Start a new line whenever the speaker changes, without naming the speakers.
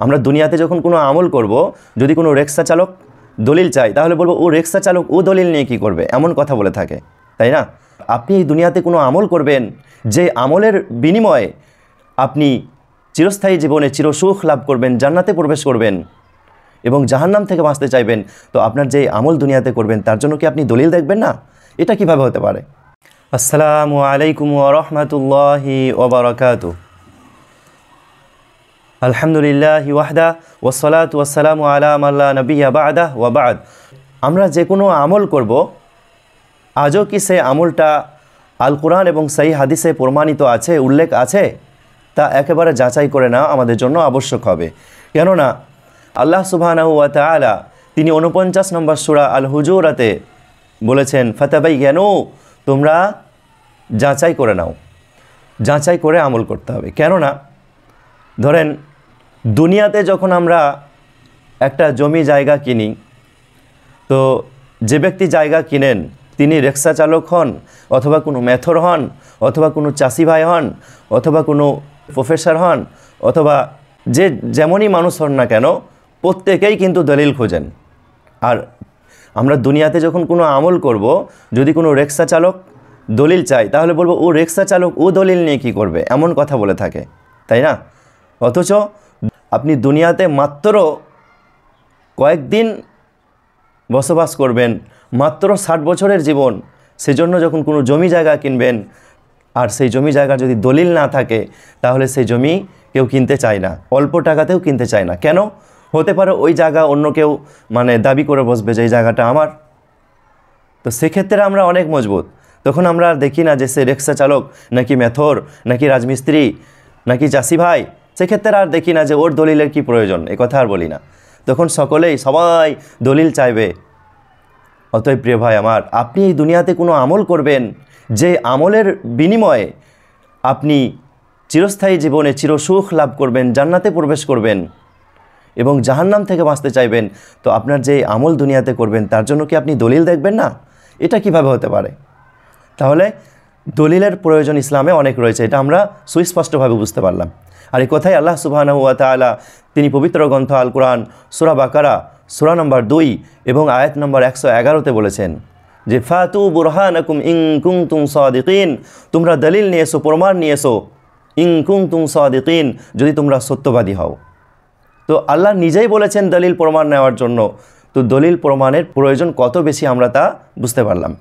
আমরা দুনিয়াতে যখন কোনো আমল করব, যদি কোনো রিক্সা চালক দলিল চাই তাহলে বলবো ও রিক্সা চালক ও দলিল নিয়ে কী করবে, এমন কথা বলে থাকে, তাই না? আপনি এই দুনিয়াতে কোনো আমল করবেন যে আমলের বিনিময়ে আপনি চিরস্থায়ী জীবনে চিরসুখ লাভ করবেন, জান্নাতে প্রবেশ করবেন এবং জাহান্নাম থেকে বাঁচতে চাইবেন, তো আপনার যে আমল দুনিয়াতে করবেন তার জন্য কি আপনি দলিল দেখবেন না? এটা কিভাবে হতে পারে? আসসালামু আলাইকুম ওয়া রাহমাতুল্লাহি ওয়া বারাকাতুহু। আলহামদুলিল্লাহি ওয়াহদা ওয়াসসালাতু ওয়াসসালামু আলা মান লা নাবিয়্যা বা'দা ওয়া বা'দ। আমরা যে কোনো আমল করব, আজও কি সেই আমলটা আল কোরআন এবং সহিহ হাদিসে প্রমাণিত আছে, উল্লেখ আছে, তা একেবারে যাচাই করে নেওয়া আমাদের জন্য আবশ্যক হবে। কেননা আল্লাহ সুবহানাহু ওয়া তাআলা তিনি 49 নম্বর সূরা আল হুজুরাতে বলেছেন, ফাতাবাইয়ানু, তোমরা যাচাই করে নাও, যাচাই করে আমল করতে হবে। কেননা ধরেন দুনিয়াতে যখন আমরা একটা জমি জায়গা কিনি, তো যে ব্যক্তি জায়গা কিনেন তিনি রিক্সা চালক হন, অথবা কোনো মেথর হন, অথবা কোনো চাষি ভাই হন, অথবা কোনো প্রফেসর হন, অথবা যে যেমনই মানুষ হন না কেন, প্রত্যেকেই কিন্তু দলিল খোঁজেন। আর আমরা দুনিয়াতে যখন কোনো আমল করব, যদি কোনো রিক্সা চালক দলিল চাই তাহলে বলবো ও রিক্সা চালক ও দলিল নিয়ে কী করবে, এমন কথা বলে থাকে, তাই না? অথচ আপনি দুনিয়াতে মাত্র কয়েকদিন বসবাস করবেন, মাত্র 60 বছরের জীবন, সেজন্য যখন কোনো জমি জায়গা কিনবেন আর সেই জমি জায়গা যদি দলিল না থাকে তাহলে সেই জমি কেউ কিনতে চায় না, অল্প টাকাতেও কিনতে চায় না। কেন? হতে পারে ওই জায়গা অন্য কেউ দাবি করে বসবে যে এই জায়গাটা আমার। তো সেক্ষেত্রে আমরা অনেক মজবুত, তখন আমরা আর দেখি না যে সে রিক্সা চালক নাকি মেথর নাকি রাজমিস্ত্রি নাকি চাষি ভাই, সেক্ষেত্রে আর দেখি না যে ওর দলিলের কি প্রয়োজন, এ কথা আর বলি না। তখন সবাই দলিল চাইবে। অতএব প্রিয় ভাই আমার, আপনি এই দুনিয়াতে কোনো আমল করবেন যে আমলের বিনিময়ে আপনি চিরস্থায়ী জীবনে চিরসুখ লাভ করবেন, জান্নাতে প্রবেশ করবেন এবং জাহান্নাম থেকে বাঁচতে চাইবেন, তো আপনার যে আমল দুনিয়াতে করবেন তার জন্য কি আপনি দলিল দেখবেন না? এটা কিভাবে হতে পারে? তাহলে দলিলের প্রয়োজন ইসলামে অনেক রয়েছে, এটা আমরা সুস্পষ্টভাবে বুঝতে পারলাম। আর এই কথাই আল্লাহ সুবহানাহু ওয়া তাআলা তিনি পবিত্র গ্রন্থ আল কোরআন সূরা বাকারা সূরা নম্বর 2 এবং আয়াত নম্বর 111-তে বলেছেন যে ফাতু বুরহানাকুম ইন কুনতুম সাদিকিন, তোমরা দলিল নিয়ে এসো, প্রমাণ নিয়ে এসো, ইন কুনতুম সাদিকিন, যদি তোমরা সত্যবাদী হও। তো আল্লাহ নিজেই বলেছেন দলিল প্রমাণ নেওয়ার জন্য, তো দলিল প্রমাণের প্রয়োজন কত বেশি আমরা তা বুঝতে পারলাম।